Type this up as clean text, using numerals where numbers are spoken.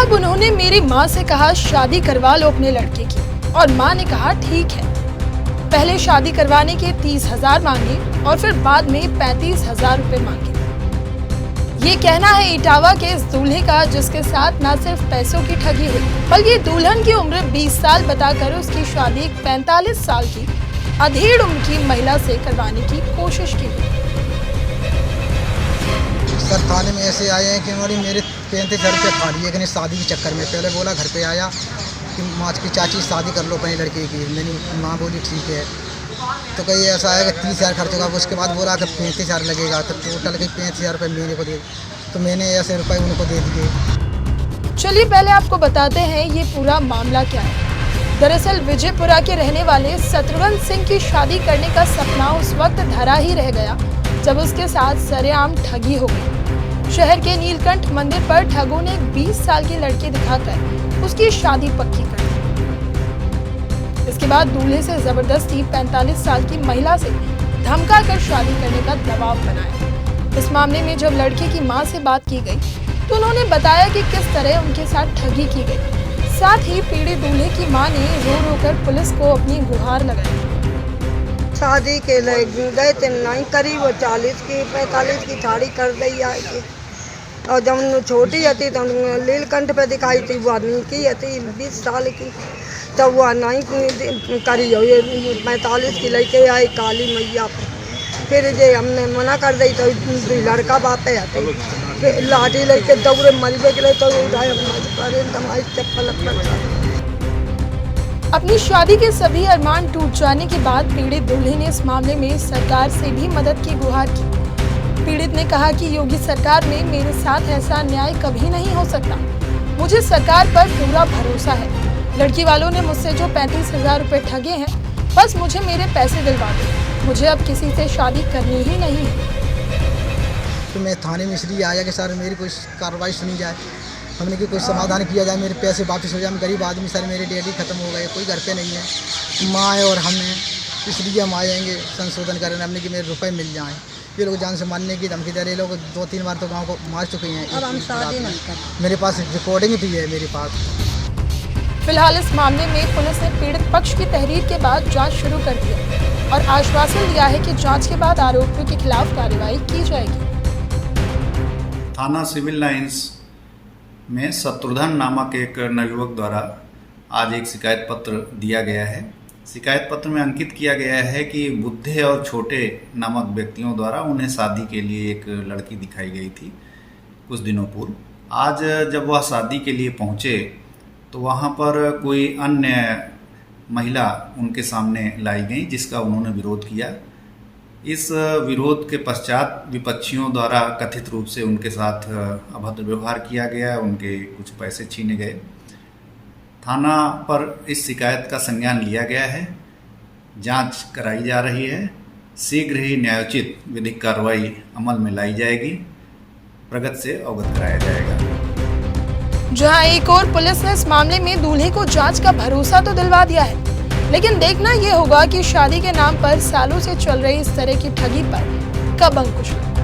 अब उन्होंने मेरी माँ से कहा शादी करवा लो अपने लड़के की, और माँ ने कहा ठीक है। पहले शादी करवाने के 30,000 मांगे और फिर बाद में 35,000 रुपए मांगे। ये कहना है इटावा के इस दूल्हे का, जिसके साथ न सिर्फ पैसों की ठगी हुई बल्कि दुल्हन की उम्र 20 साल बताकर उसकी शादी 45 साल की अधेड़ उम्र की महिला से करवाने की कोशिश की गई। सर थाने में ऐसे आए हैं कि उन्होंने मेरे 35,000 रुपये खा लिए कि शादी के चक्कर में। पहले बोला घर पे आया कि माँ की चाची शादी कर लो अपने लड़के की। मेरी माँ बोली ठीक है। तो कहीं ऐसा आया कि 30,000 खर्च होगा। उसके बाद बोला कि 35,000 लगेगा, तो टोटल के 35,000 रुपये मेरे को दे। तो मैंने ऐसे रुपये उनको दे दिए। चलिए पहले आपको बताते हैं ये पूरा मामला क्या है। दरअसल विजयपुरा के रहने वाले शत्रुघ्न सिंह की शादी करने का सपना उस वक्त धरा ही रह गया जब उसके साथ सरेआम ठगी हो गई। शहर के नीलकंठ मंदिर पर ठगों ने 20 साल की लड़की दिखाकर उसकी शादी पक्की कर दी। इसके बाद दूल्हे से जबरदस्ती 45 साल की महिला से धमकाकर शादी करने का दबाव बनाया। इस मामले में जब लड़के की मां से बात की गई तो उन्होंने बताया कि किस तरह उनके साथ ठगी की गई। साथ ही पीड़ित दूल्हे की मां ने रो रो कर पुलिस को अपनी गुहार लगाई। शादी के लिए गए थे, नहीं करीब 40 की 45 की साड़ी कर दी आएगी। और जब छोटी थी तो नीलकंठ पे दिखाई थी, वो निकी थी 20 साल की, तब वह नहीं करी। 45 की लेके आई काली मैया पे। फिर जे हमने मना कर दी तो लड़का बापे आते लाठी लेके दौड़े मलबे के लिए तो उठाए चप्पल। अपनी शादी के सभी अरमान टूट जाने के बाद पीड़ित दूल्हे ने इस मामले में सरकार से भी मदद की गुहार की। पीड़ित ने कहा कि योगी सरकार में मेरे साथ ऐसा अन्याय कभी नहीं हो सकता। मुझे सरकार पर पूरा भरोसा है। लड़की वालों ने मुझसे जो 35,000 रुपए ठगे हैं, बस मुझे मेरे पैसे दिलवा दो। मुझे अब किसी से शादी करनी ही नहीं है। तो मैं थाने में इसलिए आया कि सर मेरी कोई कार्रवाई सुनी जाए, हमने कि कोई समाधान किया जाए, मेरे पैसे वापस हो जाए। मैं गरीब आदमी सर, मेरे डैडी ख़त्म हो गए, कोई घर पे नहीं है, माँ है और हम हैं। इसलिए हम आएंगे संशोधन करने, हमने कि मेरे रुपए मिल जाएं। ये लोग जान से मारने की धमकी दे रहे। लोग 2-3 बार तो गांव को मार चुके हैं। अब हम शादी नहीं करते। मेरे पास रिकॉर्डिंग भी है मेरे पास। फिलहाल इस मामले में पुलिस ने पीड़ित पक्ष की तहरीर के बाद जांच शुरू कर दी है और आश्वासन दिया है कि जांच के बाद आरोपियों के खिलाफ कार्रवाई की जाएगी। थाना सिविल लाइंस में शत्रुघ्न नामक एक नवयुवक द्वारा आज एक शिकायत पत्र दिया गया है। शिकायत पत्र में अंकित किया गया है कि बुद्धे और छोटे नामक व्यक्तियों द्वारा उन्हें शादी के लिए एक लड़की दिखाई गई थी कुछ दिनों पूर्व। आज जब वह शादी के लिए पहुंचे तो वहां पर कोई अन्य महिला उनके सामने लाई गई, जिसका उन्होंने विरोध किया। इस विरोध के पश्चात विपक्षियों द्वारा कथित रूप से उनके साथ अभद्र व्यवहार किया गया, उनके कुछ पैसे छीने गए। थाना पर इस शिकायत का संज्ञान लिया गया है, जांच कराई जा रही है। शीघ्र ही न्यायोचित विधिक कार्रवाई अमल में लाई जाएगी, प्रगति से अवगत कराया जाएगा। जहां एक और पुलिस ने इस मामले में दूल्हे को जांच का भरोसा तो दिलवा दिया है, लेकिन देखना यह होगा कि शादी के नाम पर सालों से चल रही इस तरह की ठगी पर कब अंकुश लगे।